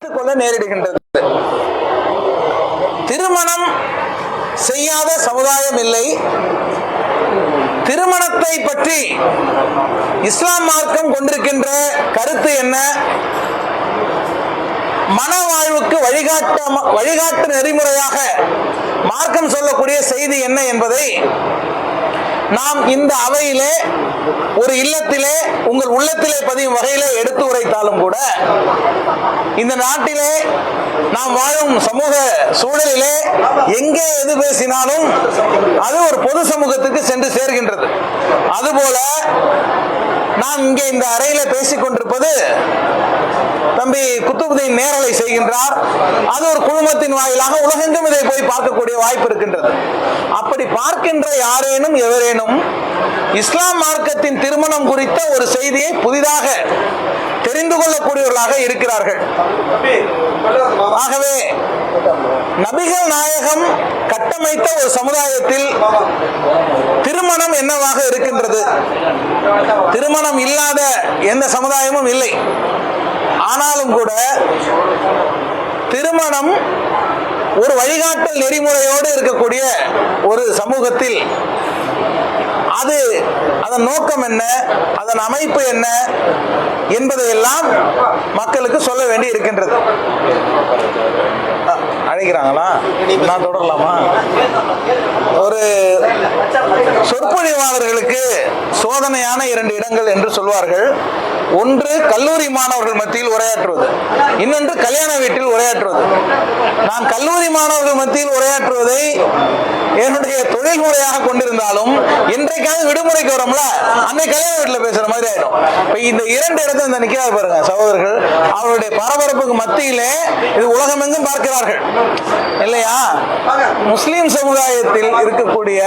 சகித்துக் கொள்ள நேரிடுகின்றது. திருமணம் செய்யாத சமுதாயம் இல்லை. திருமணத்தை பற்றி இஸ்லாம் மார்க்கம் கொண்டிருக்கின்ற கருத்து என்ன, மன வாழ்வுக்கு வழிகாட்டு நெறிமுறையாக மார்க்கம் சொல்லக்கூடிய செய்தி என்ன என்பதை நாம் இந்த அவையிலே ஒரு இல்லத்திலே உங்கள் உள்ளத்திலே பதியும் வகையிலே எடுத்து உரைத்தாலும் கூட, இந்த நாட்டிலே நாம் வாழும் சமூக சூழலிலே எங்கே எது பேசினாலும் அது ஒரு பொது சமூகத்துக்கு சென்று சேர்கின்றது. அதுபோல நாம் இங்கே இந்த அறையில பேசிக் கொண்டிருப்பது தம்பி குத்துபுதீன் நேரலை செய்கின்றார். அது ஒரு குழுமத்தின் வாயிலாக உலகெங்கும் இதை போய் பார்க்கக்கூடிய வாய்ப்பு இருக்கின்றது. அப்படி பார்க்கின்ற யாரேனும் எவரேனும் இஸ்லாம் மார்க்கத்தின் திருமணம் குறித்த ஒரு செய்தியை புதிதாக தெரிந்து கொள்ளக்கூடியவர்களாக இருக்கிறார்கள். ஆகவே நபிகள் நாயகம் கட்டமைத்த ஒரு சமுதாயத்தில் திருமணம் என்னவாக இருக்கின்றது? திருமணம் இல்லாத எந்த சமுதாயமும் இல்லை. ஆனாலும் கூட திருமணம் ஒரு வழிகாட்டல் நெறிமுறையோடு இருக்கக்கூடிய ஒரு சமூகத்தில் அதன் நோக்கம் என்ன, அதன் அமைப்பு என்ன என்பதையெல்லாம் மக்களுக்கு சொல்ல வேண்டி இருக்கின்றது. அழைக்கிறாங்களா? நான் தொடரலாமா? ஒரு சொற்பொழிவாளர்களுக்கு சோதனையான 2 இடங்கள் என்று சொல்வார்கள். ஒன்று கல்லூரி மாணவர்கள் மத்தியில் உரையாற்றுவது, இன்னொன்று கல்யாண வீட்டில் உரையாற்றுவது. நான் கல்லூரி மாணவர்கள் மத்தியில் உரையாற்றுவதை என்னுடைய தொழில் முறையாக கொண்டிருந்தாலும் இன்றைக்காவது விடுமுறைக்கு வரோம்ல, அன்னைக்கு கல்யாண வீட்டில் பேசுற மாதிரி ஆயிடும். இப்ப இந்த 2 இடத்துல இந்த நிற்கிறார் பாருங்க சகோதரர்கள், அவருடைய பரபரப்புக்கு மத்தியிலே இது உலகமெங்கும் பார்க்கிறார்கள் இல்லையா? முஸ்லிம் சமுதாயத்தில் இருக்கக்கூடிய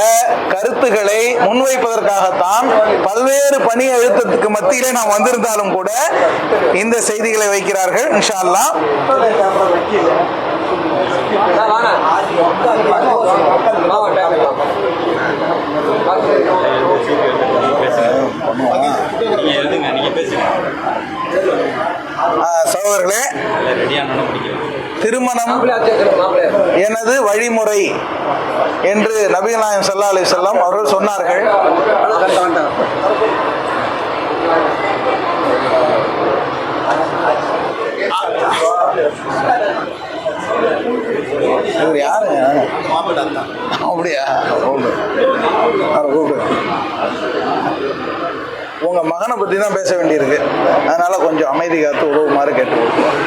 கருத்துக்களை முன்வைப்பதற்காகத்தான் பல்வேறு பணி அழுத்தத்துக்கு மத்தியிலே நாம் வந்திருந்தாலும் கூட இந்த செய்திகளை வைக்கிறார்கள். இன்ஷா அல்லாஹ் சகோதரர்களே, திருமணம் எனது வழிமுறை என்று நபிகள் நாயகம் ஸல்லல்லாஹு அலைஹி வஸல்லம் அவர்கள் சொன்னார்கள். இவர் யாருங்க? அப்படியா? உங்க மகனை பத்தி தான் பேச வேண்டியிருக்கு, அதனால கொஞ்சம் அமைதி காத்து உதவுமாறு கேட்டுக்கொள்கிறோம்.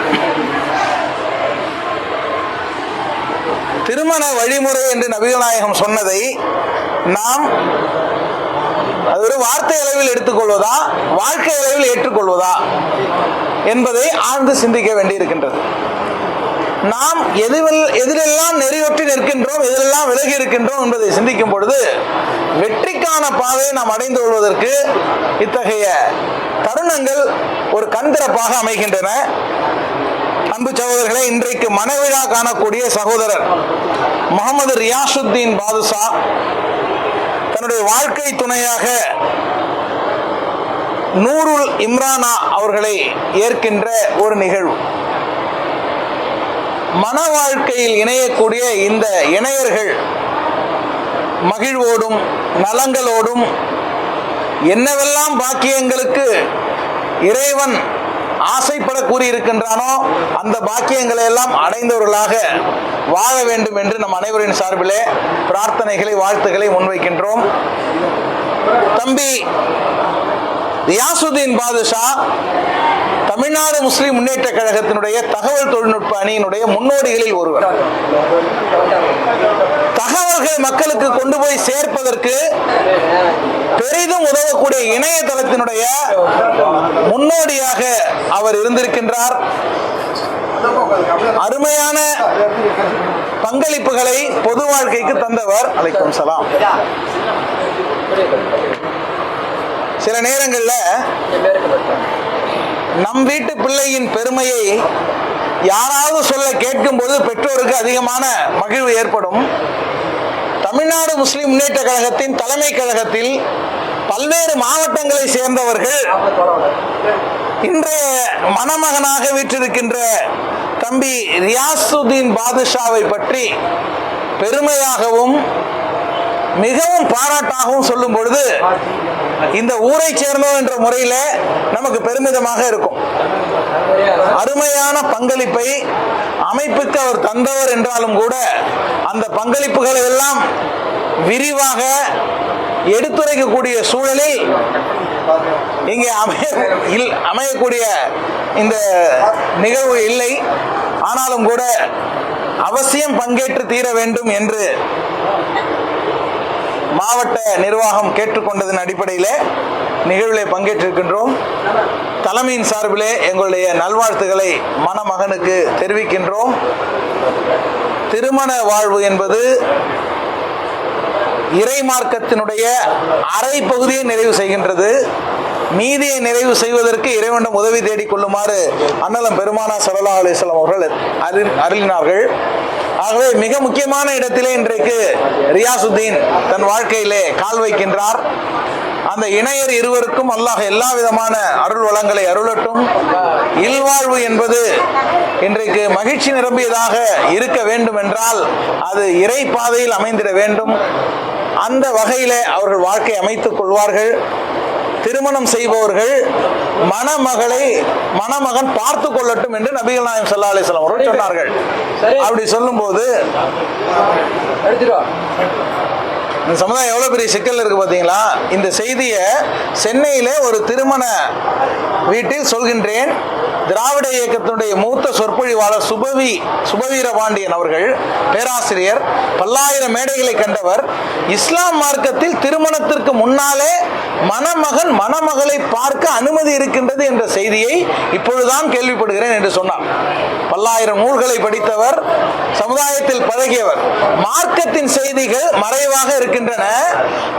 திருமண வழிமுறை என்று நபிகள் நாயகம் சொன்னதை நாம் அது ஒரு வார்த்தை அளவில் எடுத்துக்கொள்வதா, வாழ்க்கை அளவில் ஏற்றுக்கொள்வதா என்பதை ஆழ்ந்து சிந்திக்க வேண்டி இருக்கின்றது. நாம் எதிலெல்லாம் நெறியொற்றி நிற்கின்றோம், எதிலெல்லாம் விலகி இருக்கின்றோம் என்பதை சிந்திக்கும் பொழுது வெற்றிக்கான பாதையை நாம் அடைந்து கொள்வதற்கு இத்தகைய தருணங்கள் ஒரு கண்திறப்பாக அமைகின்றன. அன்பு சகோதரர்களே, இன்றைக்கு மனவிழா காணக்கூடிய சகோதரர் முகமது ரியாசுத்தீன் பாதுஷா தன்னுடைய வாழ்க்கை துணையாக நூருல் இம்ரானா அவர்களை ஏற்கின்ற ஒரு நிகழ்வு. மன வாழ்க்கையில் இணையக்கூடிய இந்த இணையர்கள் மகிழ்வோடும் நலங்களோடும் என்னவெல்லாம் பாக்கியங்களுக்கு இறைவன் ஆசைப்பட கூறியிருக்கின்றானோ அந்த பாக்கியங்களை எல்லாம் அடைந்தவர்களாக வாழ வேண்டும் என்று நம் அனைவரின் சார்பிலே பிரார்த்தனைகளை, வாழ்த்துக்களை முன்வைக்கின்றோம். தம்பி ரியாசுத்தீன் பாதுஷா தமிழ்நாடு முஸ்லிம் முன்னேற்ற கழகத்தினுடைய தகவல் தொழில்நுட்ப அணியினுடைய முன்னோடிகளில் ஒருவர். தகவல்களை மக்களுக்கு கொண்டு போய் சேர்ப்பதற்கு பெரிதும் உதவக்கூடிய இணையதளத்தினுடைய முன்னோடியாக அவர் இருந்திருக்கின்றார். அருமையான பங்களிப்புகளை பொது வாழ்க்கைக்கு தந்தவர். அலைக்கும் சலாம். சில நேரங்கள்ல நம் வீட்டு பிள்ளையின் பெருமையை யாராவது சொல்ல கேட்கும் போது பெற்றோருக்கு அதிகமான மகிழ்வு ஏற்படும். தமிழ்நாடு முஸ்லிம் முன்னேற்ற கழகத்தின் தலைமை கழகத்தில் பல்வேறு மாவட்டங்களை சேர்ந்தவர்கள் இன்றைய மணமகனாக வீற்றிருக்கின்ற தம்பி ரியாசுதீன் பாதுஷாவை பற்றி பெருமையாகவும் மிகவும் பாராட்டாகவும் சொல்லும் பொழுது இந்த ஊரை சேர்ந்தோம் என்ற முறையில் நமக்கு பெருமிதமாக இருக்கும். அருமையான பங்களிப்பை அமைப்புக்கு அவர் தந்தவர் என்றாலும் கூட அந்த பங்களிப்புகளை எல்லாம் விரிவாக எடுத்துரைக்கக்கூடிய சூழலில் இங்கே அமையக்கூடிய இந்த நிகழ்வு இல்லை. ஆனாலும் கூட அவசியம் பங்கேற்று தீர வேண்டும் என்று மாவட்ட நிர்வாகம் கேட்டுக்கொண்டதன் அடிப்படையில் நிகழ்வில் பங்கேற்றிருக்கின்றோம். தலைமையின் சார்பிலே எங்களுடைய நல்வாழ்த்துக்களை மணமகனுக்கு தெரிவிக்கின்றோம். திருமண வாழ்வு என்பது இறை மார்க்கத்தினுடைய அரை பகுதியை நிறைவு செய்கின்றது. மீதியை நிறைவு செய்வதற்கு இறைவனிடம் உதவி தேடிக் கொள்ளுமாறு அன்னலம் பெருமானா ஸல்லல்லாஹு அலைஹி வஸல்லம் அவர்கள் அருளினார்கள். ஆகவே மிக முக்கியமான இடத்திலே இன்றைக்கு ரியாசுதீன் தன் வாழ்க்கையிலே கால் வைக்கின்றார். அந்த இணையர் இருவருக்கும் அல்லாஹ் எல்லா விதமான அருள் வளங்களை அருளட்டும். இல்வாழ்வு என்பது இன்றைக்கு மகிழ்ச்சி நிரம்பியதாக இருக்க வேண்டும் என்றால் அது இறை பாதையில் அமைந்திட வேண்டும். அந்த வகையிலே அவர்கள் வாழ்க்கை அமைத்துக் கொள்வார்கள். திருமணம் செய்பவர்கள் மணமகன் பார்த்து கொள்ளட்டும் என்று நபிகள் நாயகம் ஸல்லல்லாஹு அலைஹி வஸல்லம் அவர்கள் சொன்னார்கள். அப்படி சொல்லும் போது இந்த சமுதாயம் எவ்வளவு பெரிய சிக்கல் இருக்கு பாத்தீங்களா. இந்த செய்தியை சென்னையில ஒரு திருமண வீட்டில் சொல்கின்றேன். திராவிட இயக்கத்தினுடைய மூத்த சொற்பொழிவாளர் சுபவீர பாண்டியன் அவர்கள் பேராசிரியர், பல்லாயிரம் மேடைகளை கண்டவர். இஸ்லாம் மார்க்கத்தில் திருமணத்திற்கு முன்னாலே மணமகன் மணமகளை பார்க்க அனுமதி இருக்கின்றது என்ற செய்தியை இப்பொழுதுதான் கேள்விப்படுகிறேன் என்று சொன்னார். பல்லாயிரம் நூல்களை படித்தவர், சமுதாயத்தில் பழகியவர். மார்க்கத்தின் செய்திகள் மறைவாக இருக்கின்றன.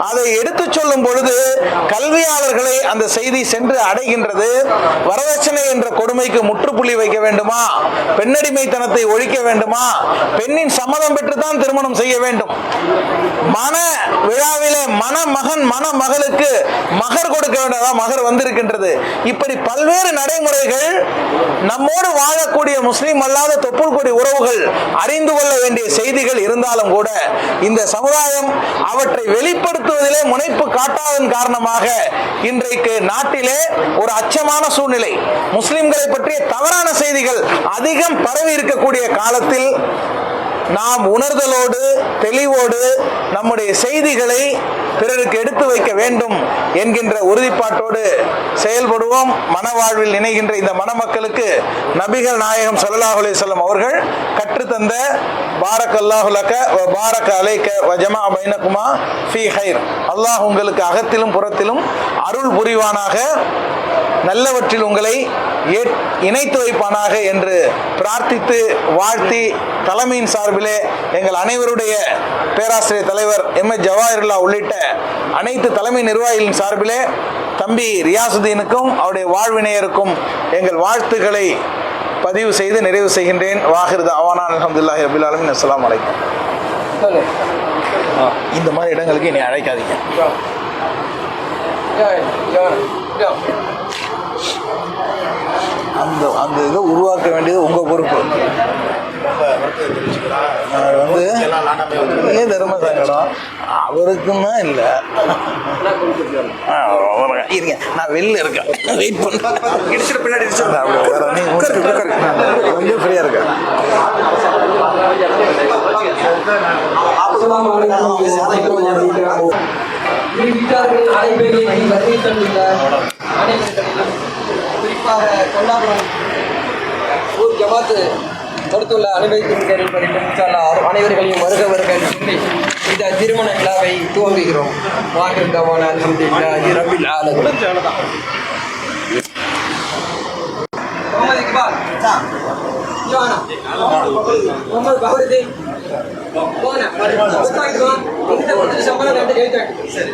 அதை எடுத்துச் சொல்லும் பொழுது கல்வியாளர்களை அந்த செய்தி சென்று அடைகின்றது. வரதட்சணை என்ற கொடுமைக்கு முற்றுப்புள்ளி வைக்க வேண்டுமா, பெண்ணடிமைத்தனத்தை ஒழிக்க வேண்டுமா, பெண்ணின் சம்மதம் பெற்றுத்தான் திருமணம் செய்ய வேண்டும், மன விழாவிலே மணமகன் மணமகளுக்கு மகர் கொடுக்க வேண்டாம், மகர் வந்திருக்கின்றது. இப்படி பல்வேறு நடைமுறைகள் நம்மோடு வாழக்கூடிய முஸ்லிம் அல்லாத தொப்புள் கொடி உறவுகள் அறிந்து கொள்ள வேண்டிய செய்திகள் இருந்தாலும் கூட இந்த சமுதாயம் அவற்றை வெளிப்படுத்துவதிலே முனைப்பு காட்டாதன் காரணமாக இன்றைக்கு நாட்டிலே ஒரு அச்சமான சூழ்நிலை, முஸ்லிம்களை பற்றிய தவறான செய்திகள் அதிகம் பரவி இருக்கக்கூடிய காலத்தில் நாம் உணர்தலோடு தெளிவோடு நம்முடைய செய்திகளை பிறருக்கு எடுத்து வைக்க வேண்டும் என்கின்ற உறுதிப்பாட்டோடு செயல்படுவோம். மனவாழ்வில் இணைகின்ற இந்த மணமக்களுக்கு நபிகள் நாயகம் ஸல்லல்லாஹு அலைஹி வஸல்லம் அவர்கள் கற்றுத்தந்த பாரக்கல்லாஹு லக வ பாரக அலைக வ ஜமா பைனகுமா ஃபீ ஹைர், அல்லாஹ் உங்களுக்கு அகத்திலும் புறத்திலும் அருள் புரிவானாக, நல்லவற்றில் உங்களை இணைத்து வைப்பானாக என்று பிரார்த்தித்து வாழ்த்தி தலைமையின் சார்பிலே எங்கள் அனைவருடைய பேராசிரியர் தலைவர் எம்.எச். ஜவாஹிருல்லா உள்ளிட்ட அனைத்து தலைமை நிர்வாகிகளின் சார்பிலே தம்பி ரியாசுதீனுக்கும் அவருடைய வாழ்வினையருக்கும் எங்கள் வாழ்த்துக்களை பதிவு செய்து நிறைவு செய்கின்றேன். வாஹிர் தஅவானா அல்ஹம்துலில்லாஹி ரப்பில் ஆலமீன். அஸ்ஸலாமு அலைக்கும். இந்த மாதிரி இடங்களுக்கு இனி அழைக்காதீங்க. அந்த இதை உருவாக்க வேண்டியது உங்கள் பொறுப்பு. ஏன் தர்ம சங்கடம் அவருக்கும் தான் இல்லை. இருங்க, நான் வெளில இருக்கேன், வெயிட் பண்ணுறேன். பின்னாடி கொஞ்சம் ஃப்ரீயாக இருக்கேன். குறிப்பாக கொண்டாபுரம் ஊர் ஜமாத்து கொடுத்துள்ள அனுபவிக்கும் அனைவர்களையும் வருக வருகன்னு சொல்லி இந்த திருமண விழாவை துவங்குகிறோம். வாங்கிருந்தவான அல்ஹம்துலில்லாஹி ரப்பில் ஆலமீன். முகமது இக்பால் ஜானா முகமது பஹருதீன் போனா புத்தகம் இந்த பொறுத்து சம்பளம் கண்டு எழுதிட்டாங்க. சரி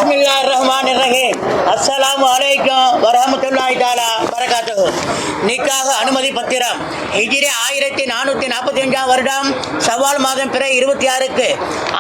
பிஸ்மில்லாஹிர்ரஹ்மானிர்ரஹீம். அஸ்ஸலாமு அலைக்கும் வரஹ்மத்துல்லாஹி தஆலா பரகாத்துஹு. நிக்காக அனுமதி பத்திரம் ஹிஜ்ரி 1445 வருடம் ஷவ்வால் மாதம் பிறை 26க்கு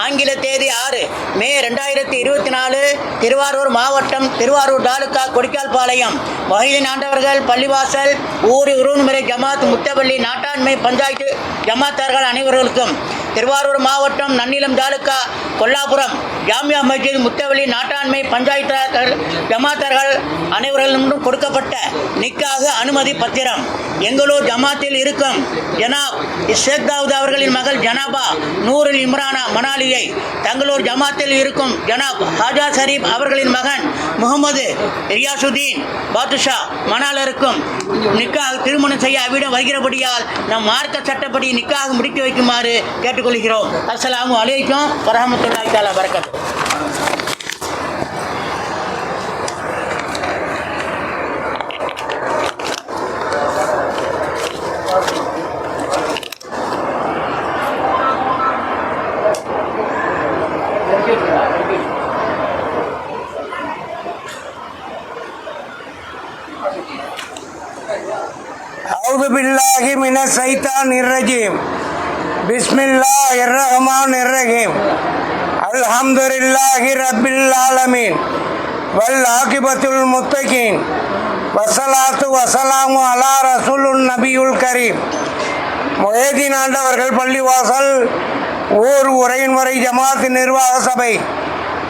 ஆங்கில தேதி 6 மே 2024 திருவாரூர் மாவட்டம் திருவாரூர் தாலுகா கொடிக்கால்பாளையம் மொஹிதீன் ஆண்டவர்கள் பள்ளிவாசல் ஊர் உருவன்முறை ஜமாத் முத்தவள்ளி நாட்டாண்மை பஞ்சாயத்து ஜமாத்தார்கள் அனைவர்களுக்கும் திருவாரூர் மாவட்டம் நன்னிலம் தாலுகா கொல்லாபுரம் ஜாமியா மஸ்ஜித் முத்தவள்ளி நாட்டாண்மை பஞ்சாயத்து ஜமாத்தார்கள் அனைவர்களும் கொடுக்கப்பட்ட நிக்காக அனுமதி பத்திரம் எங்களூர் ஜமாத்தில் இருக்கும் ஜனாப் ஷேக் தாவூத் அவர்களின் மகள் ஜனாபா நூருல் இம்ரானா மனாலியை தங்களூர் ஜமாத்தில் இருக்கும் ஜனாப் ஹாஜா ஷரீப் அவர்களின் மகன் முகமது ரியாசுதீன் பாதுஷா மணாலருக்கும் நிக்காக திருமணம் செய்ய அவ்விடம் வருகிறபடியால் நம் மார்க்க சட்டப்படி நிக்காக முடித்து வைக்குமாறு கேட்டுக்கொள்கிறோம். அஸ்ஸலாமு அலைக்கும் வரஹ்மத்துல்லாஹி தஆலா பரகாத்துஹு. أعوذ بالله من الشيطان الرجيم بسم الله الرحمن الرحيم الحمد لله رب العالمين والعاقبة للمتقين والصلاة والسلام على رسول النبي الكريم. மொஹிதீன் ஆண்டவர்கள் பள்ளிவாசல் ஊர் உரைமுறை ஜமாத் நிர்வாக சபை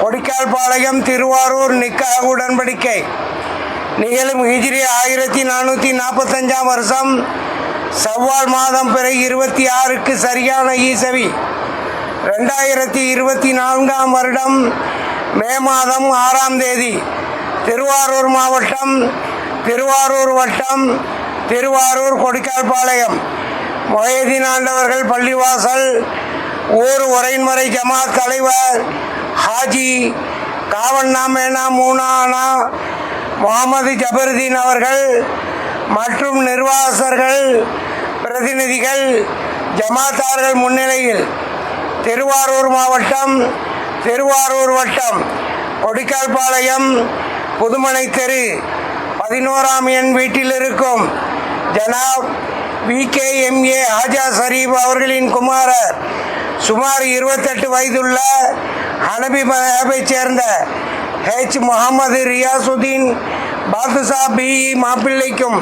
கொடிக்கால்பாளையம் திருவாரூர் நிக்காக உடன்படிக்கை நிகழும் ஹிஜ்ரி 1445 வருஷம் ஷவ்வால் மாதம் பிறை 26க்கு சரியான ஈசவி 2024 வருடம் மே மாதம் 6ஆம் தேதி திருவாரூர் மாவட்டம் திருவாரூர் வட்டம் திருவாரூர் கொடிக்கால்பாளையம் மொஹிதீன் ஆண்டவர்கள் பள்ளிவாசல் ஊர் உரைமுறை ஜமாத் தலைவர் ஹாஜி காவண்ணா மேனா மூனானா முகமது ஜபருதீன் அவர்கள் மற்றும் நிர்வாகஸ்தர்கள் பிரதிநிதிகள் ஜமாத்தார்கள் முன்னிலையில் திருவாரூர் மாவட்டம் திருவாரூர் வட்டம் கொடிக்கால்பாளையம் புதுமனை தெரு 11ஆம் எண் வீட்டில் இருக்கும் ஜனாப் VKMA ஹாஜா ஷரீப் அவர்களின் குமாரர் சுமார் 28 வயதுள்ள ஹனபி மதஹபைச் சேர்ந்த முகமது ரியாசுதீன் பாதுஷா BE மாப்பிள்ளைக்கும்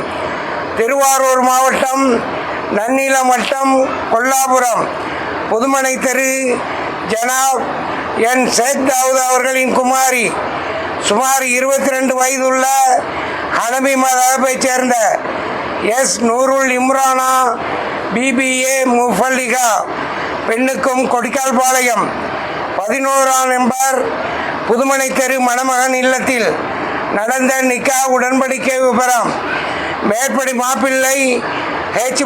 திருவாரூர் மாவட்டம் நன்னிலம் வட்டம் கொல்லாபுரம் புதுமனை தெரு ஜனாப் ஷேக் தாவூத் அவர்களின் குமாரி சுமார் 22 வயதுள்ள ஹனபி மதஹபைச் சேர்ந்த நூருல் இம்ரானா BBA முஃபல்லிகா பெண்ணுக்கும் கொடிக்கால்பாளையம் 11ஆம் நம்பர் புதுமனை தெரு மணமகன் இல்லத்தில் நடந்த நிக்கா உடன்படிக்கை விபரம். மேற்படி மாப்பிள்ளை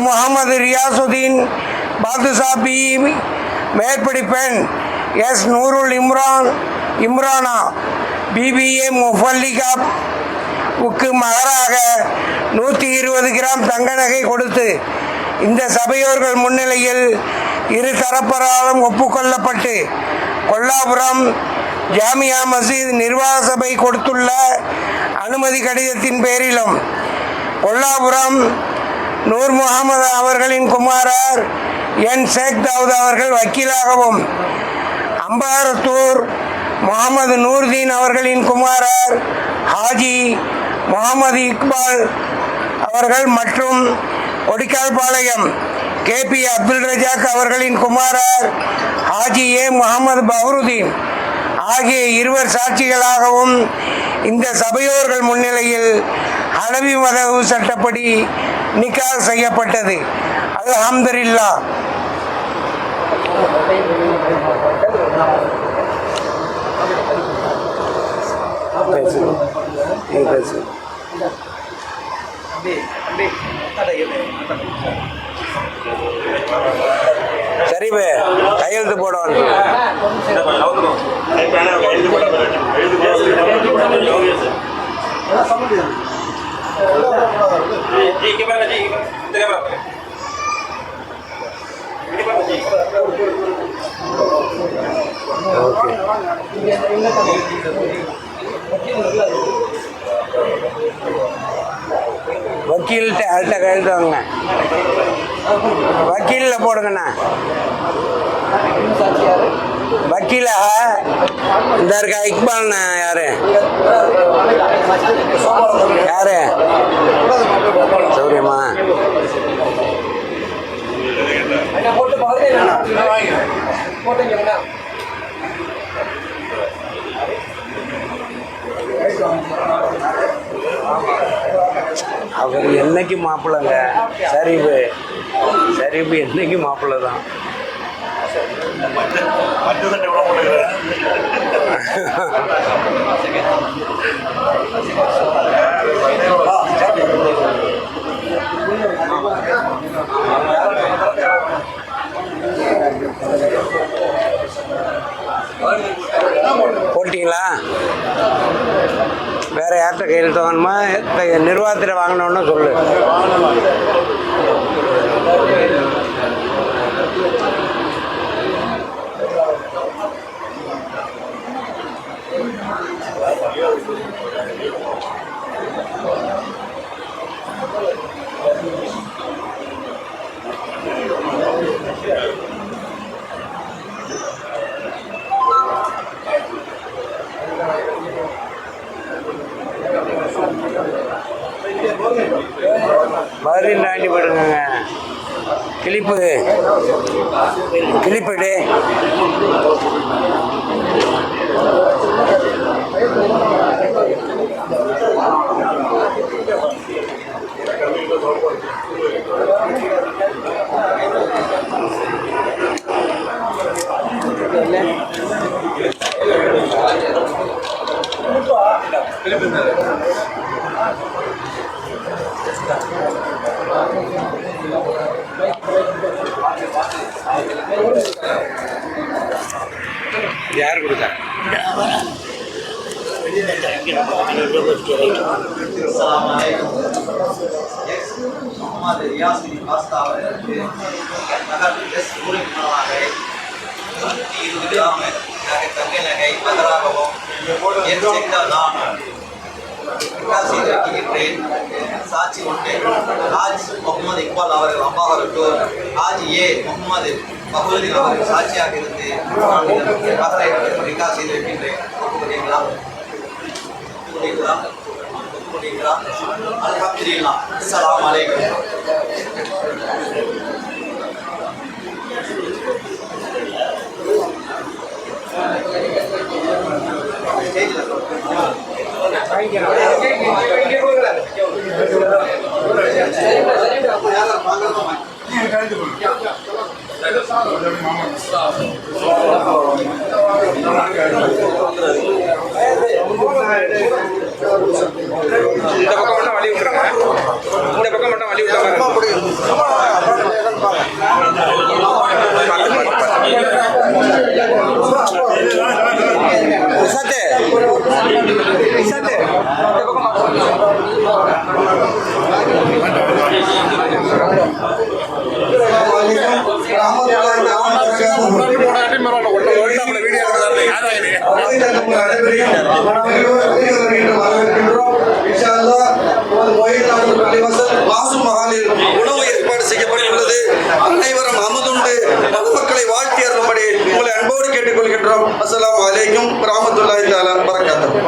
முகமது ரியாசுதீன் பாதுஷா BE, மேற்படி பெண் நூருல் இம்ரானா BBA முஃபல்லிகா வுக்கு மகராக 120 கிராம் தங்க நகை கொடுத்து இந்த சபையோர்கள் முன்னிலையில் இரு தரப்பராலும் ஒப்புக்கொள்ளப்பட்டு கொல்லாபுரம் ஜாமியா மஸ்ஜித் நிர்வாக சபை கொடுத்துள்ள அனுமதி கடிதத்தின் பேரிலும் கொல்லாபுரம் நூர் முகமது அவர்களின் குமாரர் ஷேக் தாவூத் அவர்கள் வக்கீலாகவும் அம்பாரத்தூர் முகமது நூர்தீன் அவர்களின் குமாரர் ஹாஜி முகமது இக்பால் அவர்கள் மற்றும் கொடிக்கால்பாளையம் KP அப்துல் ரஜாக் அவர்களின் குமாரர் ஹாஜி முகமது பஹருதீன் ஆகிய இருவர் சாட்சிகளாகவும் இந்த சபையோர்கள் முன்னிலையில் ஹனபி மதஹப் சட்டப்படி நிக்கா செய்யப்பட்டது. அல்ஹம்துலில்லாஹ். சரி கையெழுத்து போடுவாங்க. வக்கீல்கிட்ட அல்ட்ட கையெழுத்து வாங்க. வக்கீலில் போடுங்கண்ணா. வக்கீலா இந்த இருக்கா இக்பால்ண்ணா. யாரு யாரு சௌரியமா அவர் என்னைக்கு மாப்பிள்ளைங்க. சரிவு சரிவு என்னைக்கு மாப்பிள்ளை தான். போட்டிங்களா? வேற யார்கிட்ட கையெழுத்து வாங்கணுமா? நிர்வாகத்தில் வாங்கினோன்னு சொல்லு. பதில் தாண்டி போயிடுங்க. கிளிப்பு கிளிப்பிடு. யார் கொடுத்தா? मोहम्मद रियाज की पास्ता नगर एस पूरे बनावे 20 ग्राम है जाके तंगे लगे बदरा को ये सेक्टर नाम विकासी की ट्रेन साची उठे आज मोहम्मद इकबाल ಅವರ ಅಬ್ಬಾ ಹೊರಟು आज ये मोहम्मद ಬಹುದ್ದೀನ್ ಅವರ ಸಾಚಿ ಆಗಿರುತ್ತೆ ವಿಕಾಸಿ की ट्रेन Alhamdulillah. Assalamualaikum. இந்த பக்கம் மட்டும் வழி விட்டுறாங்க இந்த பக்கம் மட்டும் வழி விட்டாங்க உணவு ஏற்பாடு செய்யப்பட்டுள்ளது. அனைவரும் அமுதுண்டு மக்களை வாழ்த்தி அருளும்படி உங்களை அன்போடு கேட்டுக்கொள்கின்றோம். அஸ்ஸலாமு அலைக்கும் வரஹ்மத்துல்லாஹி தஆலா பரக்காத்துஹு.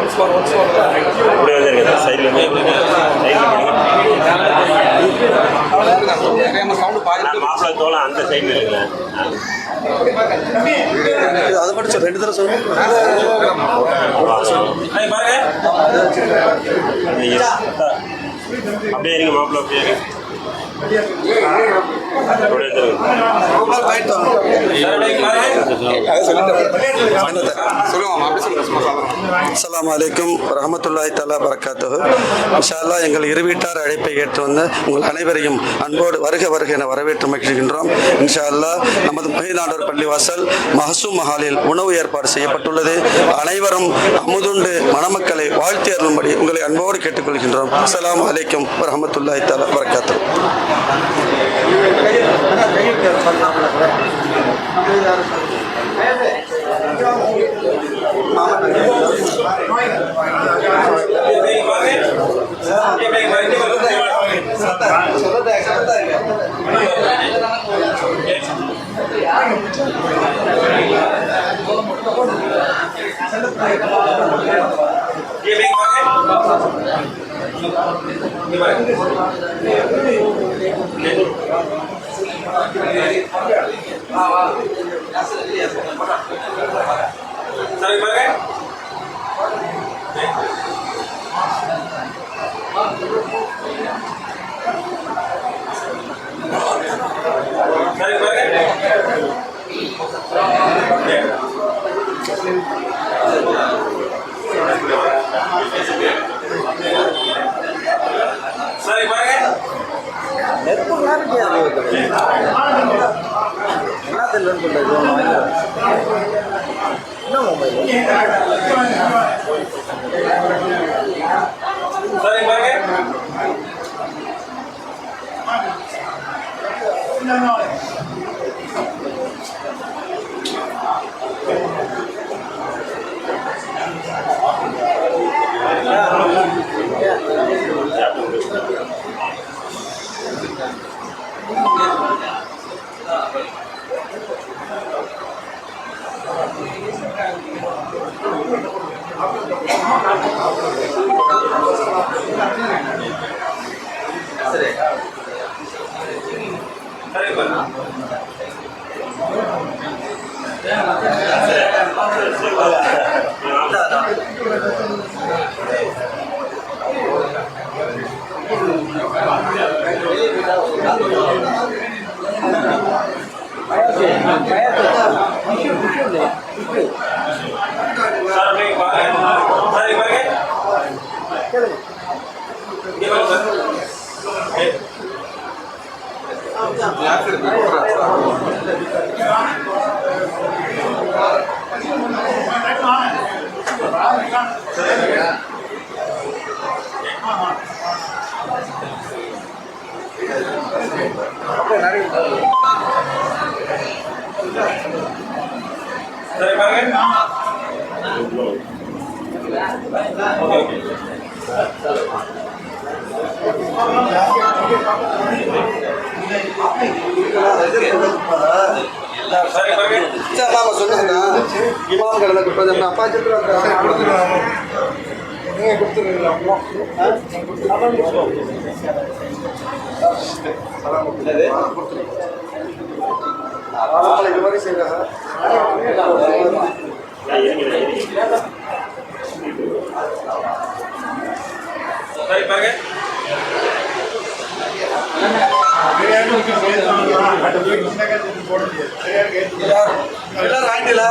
மாப்பிள்ளை தோலம் அந்த சைடில் இருக்குங்க. அதை மட்டும் 2 தடவை சொல்லுங்க. அப்படியே இருங்க மாப்பிள்ளை அப்படியே அஸ்ஸலாமு அலைக்கும் வரஹ்மத்துல்லாஹி தஆலா பரக்காத்துஹு. இன்ஷா அல்லாஹ் எங்கள் இரு வீட்டார் அழைப்பை ஏற்று வந்த உங்கள் அனைவரையும் அன்போடு வருக வருக என வரவேற்று மகிழ்கின்றோம். இன்ஷா அல்லாஹ் நமது மகிழ்நாடோர் பள்ளிவாசல் மஹசூம் மஹாலில் உணவு ஏற்பாடு செய்யப்பட்டுள்ளது. அனைவரும் அமுதுண்டு மணமக்களை வாழ்த்தி அருளும்படி உங்களை அன்போடு கேட்டுக்கொள்கின்றோம். அஸ்ஸலாமு அலைக்கும் வரஹ்மத்துல்லாஹி தஆலா பரக்காத்துஹு. சரி பாருங்க. Okay okay. சரி பாருங்க. சொன்னாங்க இமாம் கடலுக்கு இப்போ அப்பா இது மாதிரி செய்யறாங்க. சரி பாருங்க. எல்லாரும் ஆயிட்டீங்களா?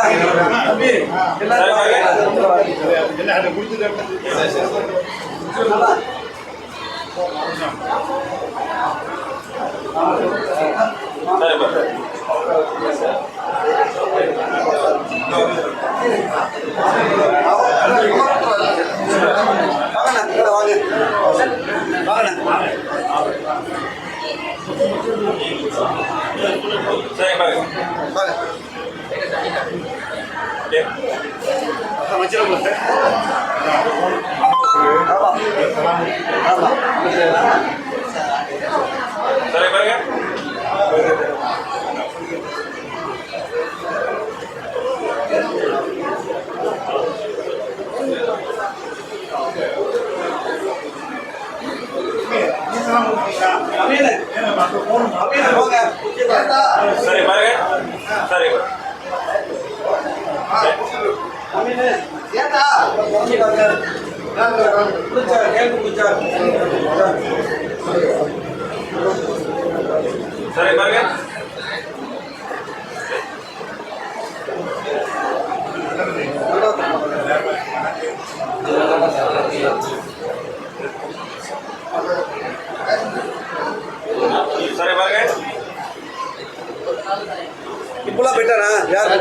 இப்பெல்லாம் போயிட்டானா யார்?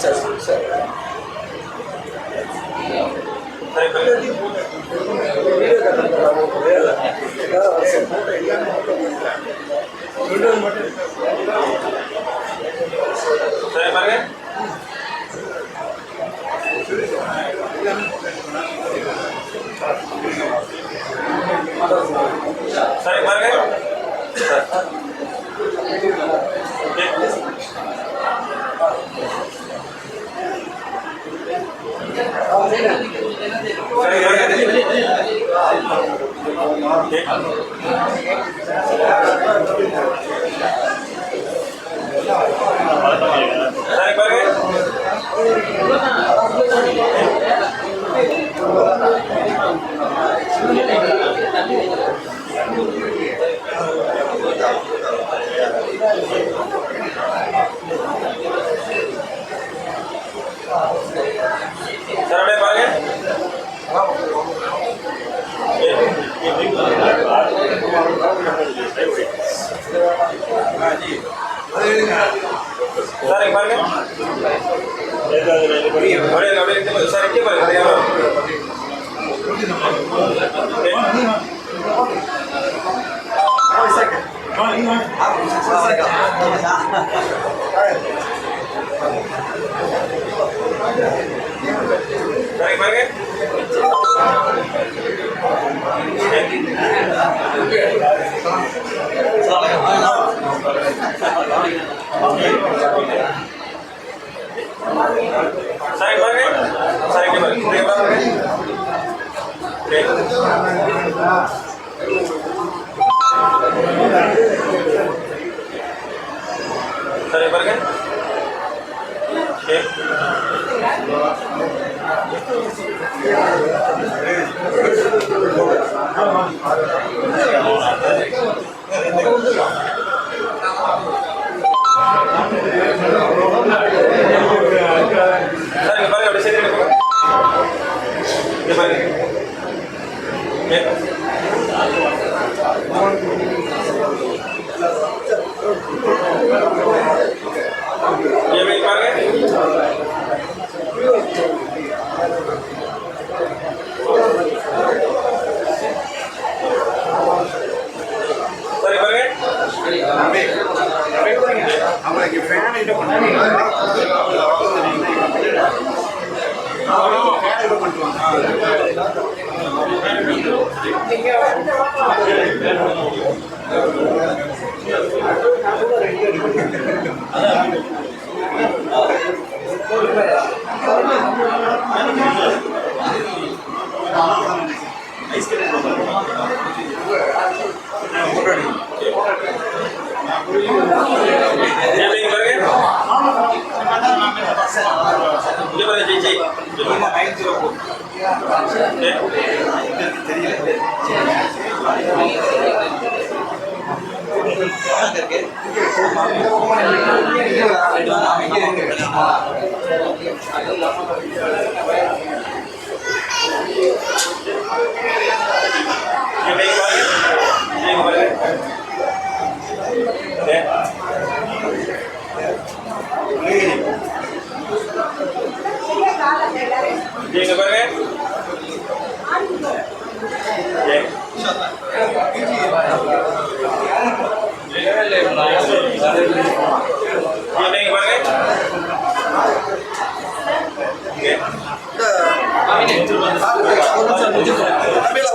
சரி சரி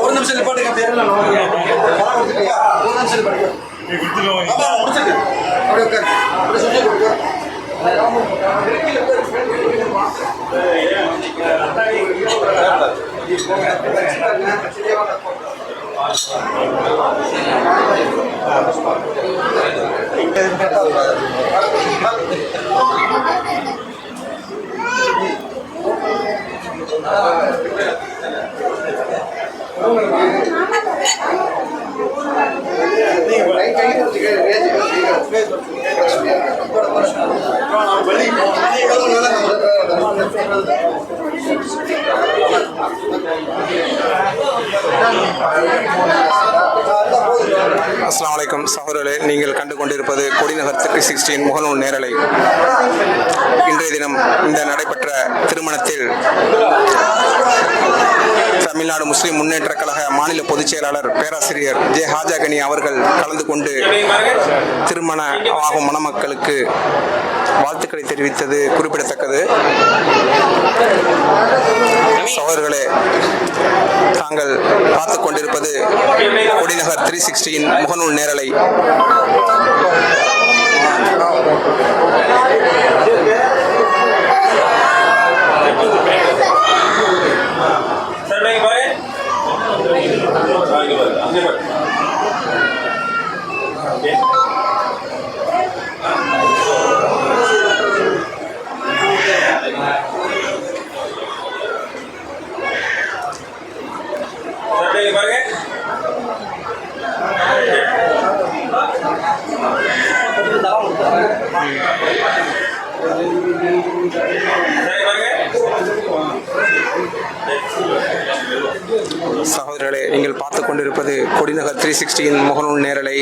ஒரு நிமிஷம் நிப்பாட்டுங்க. அஸ்ஸலாமு அலைக்கும் சகோதரர்களே, நீங்கள் கண்டு கொண்டிருப்பது கொடிநகர் 316 முகநூல் நேரலை. இன்றைய தினம் இந்த நடைபெற்ற திருமணத்தில் தமிழ்நாடு முஸ்லிம் முன்னேற்ற கழக மாநில பொதுச் செயலாளர் பேராசிரியர் ஜே ஹாஜாகனி அவர்கள் கலந்து கொண்டு திருமண ஆகும் மணமக்களுக்கு வாழ்த்துக்களை தெரிவித்தது குறிப்பிடத்தக்கது. சகோதரர்களே, தாங்கள் பார்த்து கொண்டிருப்பது கொடிநகர் 316 முகநூல் நேரலை. சகோதரர்களே, நீங்கள் பார்த்து கொண்டிருப்பது கொடிநகர் 316 முகநூல் நேரலை.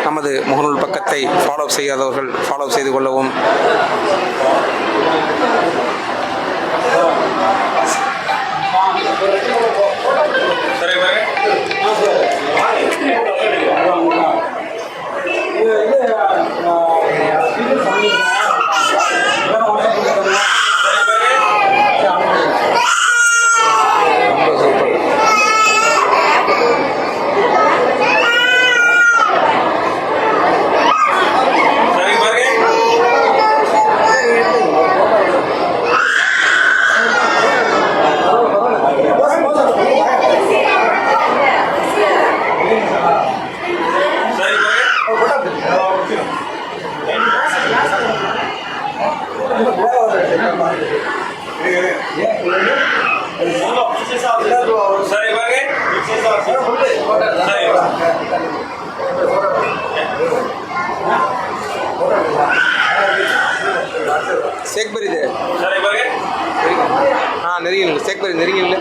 நமது முகநூல் பக்கத்தை ஃபாலோ செய்யாதவர்கள் ஃபாலோ செய்து கொள்ளவும். சேக்பரி இது நெருங்கிங்க, சேக்பரி நெருங்கிங்க.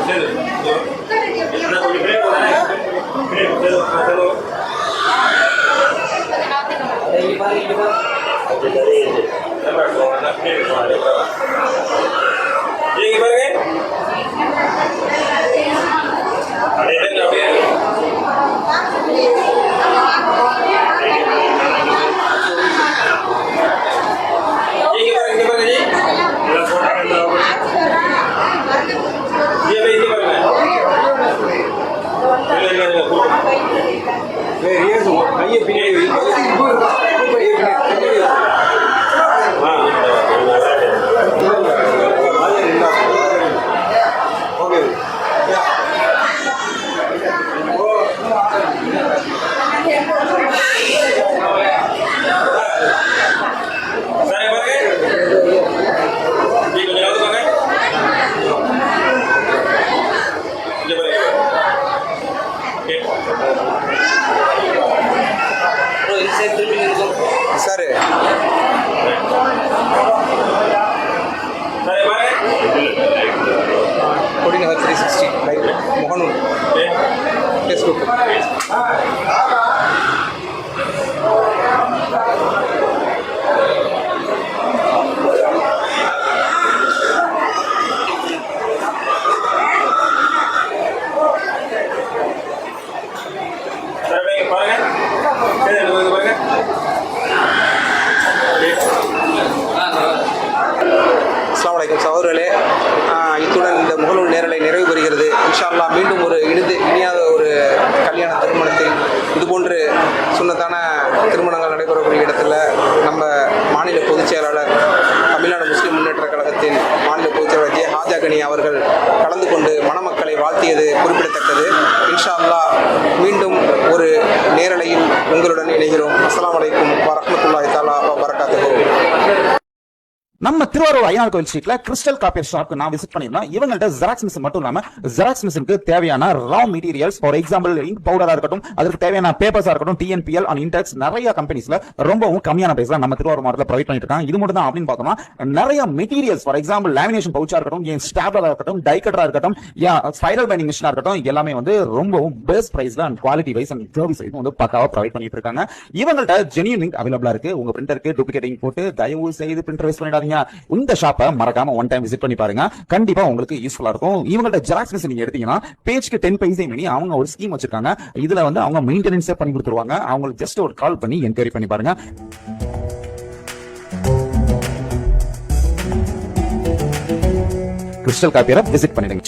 சார் கொடிநகர் 360 லைட் முகநூல் ஃபேஸ்புக். அஸ்ஸலாமு அலைக்கும் சகோதரர்களே, இத்துடன் இந்த முகநூல் நேரலை நிறைவு பெறுகிறது. இன்ஷா அல்லாஹ் மீண்டும் ஒரு இனியாத ஒரு கல்யாண திருமணத்தில் இதுபோன்று சுன்னத்தான திருமணங்கள் நடைபெறக்கூடிய இடத்துல நம்ம மாநில பொதுச் செயலாளர் தமிழ்நாடு முஸ்லிம் முன்னேற்ற கழகத்தின் மாநில பொதுச் செயலாளர் ஜே ஹாஜா கனி அவர்கள் கலந்து கொண்டு மணமக்களை வாழ்த்தியது குறிப்பிடத்தக்கது. இன்ஷா அல்லாஹ் மீண்டும் ஒரு நேரலையில் உங்களுடன் இணைகிறோம். அஸ்ஸலாமு அலைக்கும் வரஹ்மத்துல்லாஹி தஆலா வ பரகாத்துஹு. நம்ம திருவாரூர் ஐநாள் கோயில் ஸ்ட்ரீட்ல கிறிஸ்டல் காப்பியர் ஷாப்க்கு நான் விசிட் பண்ணிருந்தேன். இவங்கள்ட்ட ஜெராக்ஸ் மிஷின் மட்டும் இல்லாம ஜெராக்ஸ் மிஷினுக்கு தேவையான raw materials, for example ink பவுடரா இருக்கட்டும், அதற்கு தேவையான பேப்பர்ஸா இருக்கட்டும், டிஎன்பிஎல் அண்ட் இன்டெக்ஸ் நிறைய கம்பெனிஸ்ல ரொம்பவும் கம்மியான பிரைஸ்ல நம்ம திருவாரூர் மாவட்டத்தில் ப்ரொவைட் பண்ணிட்டு இருக்காங்க. இது மட்டும் தான் அப்படின்னு பார்த்தோம்னா நிறைய மெட்டீரியல்ஸ், ஃபார் எக்ஸாம்பிள் லேமினேஷன் பவுச்சா இருக்கட்டும், ஏன் ஸ்டாப்லரா இருக்கட்டும், டைகட்டரா இருக்கட்டும், ஸ்பைரல் பைண்டிங் மிஷினா இருக்கட்டும், எல்லாமே வந்து ரொம்பவும் பெஸ்ட் பிரைஸ்ல and quality wise and service wise வந்து பக்காவா ப்ரொவைட் பண்ணிட்டு இருக்காங்க. இவங்கள்ட்ட ஜெனியூன் இங்க் அவைலபிளா இருக்கு. உங்க பிரிண்டருக்கு டூப்ளிகேட் இங்க் போட்டு தயவு செய்து பிரிண்டர் வேஸ்ட் பண்ணிடாதீங்க. இந்த ஷாப்பை மறக்காம ஒன் டைம் விசிட் பண்ணி பாருங்க, கண்டிப்பா உங்களுக்கு யூஸ்ஃபுல்லா இருக்கும். இவங்கள்ட்ட ஜெராக்ஸ் மிஷின் நீங்க எடுத்தீங்கன்னா பேஜ்க்கு 10 பைசே மினி அவங்க ஒரு ஸ்கீம் வச்சிருக்காங்க. இதுல வந்து அவங்க மெயின்டெனன்ஸே பண்ணி கொடுத்துருவாங்க. அவங்களுக்கு ஜஸ்ட் ஒரு கால் பண்ணி என்கொயரி பண்ணி பாருங்க. கிறிஸ்டல் காப்பியரை விசிட் பண்ணிடுங்க.